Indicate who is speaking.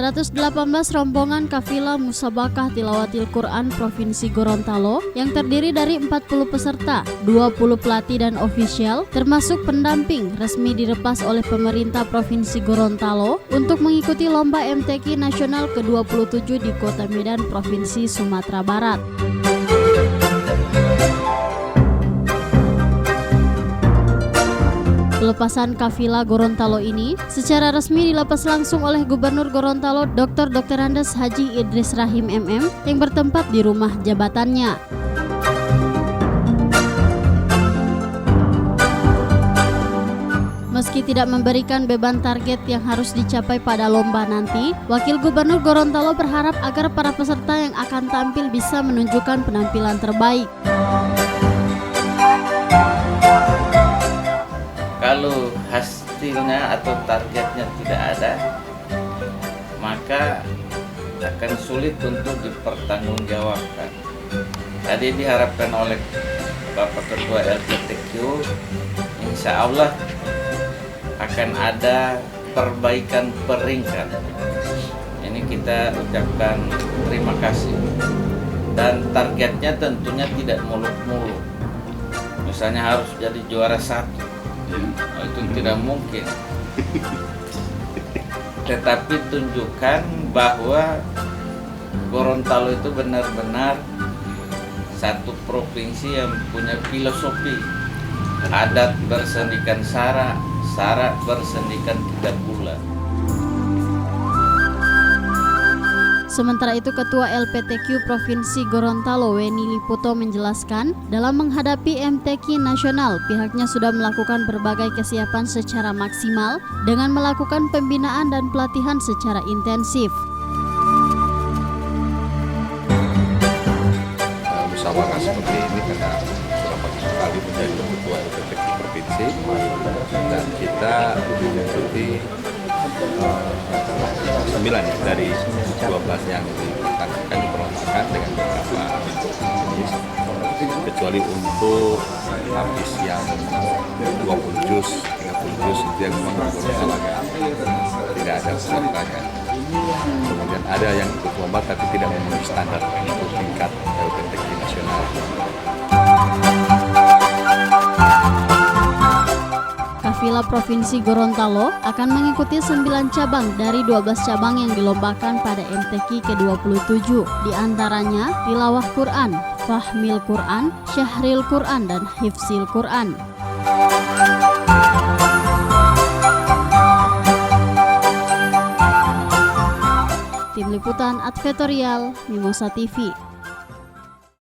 Speaker 1: 118 rombongan kafilah Musabakah Tilawatil Quran Provinsi Gorontalo yang terdiri dari 40 peserta, 20 pelatih dan ofisial, termasuk pendamping, resmi dilepas oleh pemerintah Provinsi Gorontalo untuk mengikuti lomba MTQ Nasional ke-27 di Kota Medan, Provinsi Sumatera Barat. Pelepasan kafilah Gorontalo ini secara resmi dilepas langsung oleh Gubernur Gorontalo Dr. Andes Haji Idris Rahim MM yang bertempat di rumah jabatannya. Meski tidak memberikan beban target yang harus dicapai pada lomba nanti, Wakil Gubernur Gorontalo berharap agar para peserta yang akan tampil bisa menunjukkan penampilan terbaik.
Speaker 2: Kalau hasilnya atau targetnya tidak ada, maka akan sulit untuk dipertanggungjawabkan. Tadi diharapkan oleh Bapak Ketua LPTQ, insya Allah akan ada perbaikan peringkat. Ini kita ucapkan terima kasih. Dan targetnya tentunya tidak muluk-muluk. Misalnya harus jadi juara 1. Itu tidak mungkin. Tetapi tunjukkan bahwa Gorontalo itu benar-benar satu provinsi yang punya filosofi adat bersendikan sara, sara bersendikan 3 bulan.
Speaker 1: Sementara itu, Ketua LPTQ Provinsi Gorontalo Weni Liputo menjelaskan, dalam menghadapi MTQ Nasional, pihaknya sudah melakukan berbagai kesiapan secara maksimal dengan melakukan pembinaan dan pelatihan secara intensif.
Speaker 3: Musyawarah seperti ini karena beberapa kali menjadi Ketua LPTQ Provinsi dan kita mengikuti 9 dari 12 yang diperlombakan dengan beberapa jenis, kecuali untuk habis yang 20 juz, 30 juz itu yang memang tidak ada pesertanya. Kemudian ada yang ikut lomba tapi tidak memenuhi standar untuk tingkat LPTQ nasional.
Speaker 1: Kafilah Provinsi Gorontalo akan mengikuti 9 cabang dari 12 cabang yang dilombakan pada MTQ ke-27, diantaranya Tilawah Quran, Fahmil Quran, Syahril Quran, dan Hifzil Quran. Tim Liputan Advertorial Mimosa TV.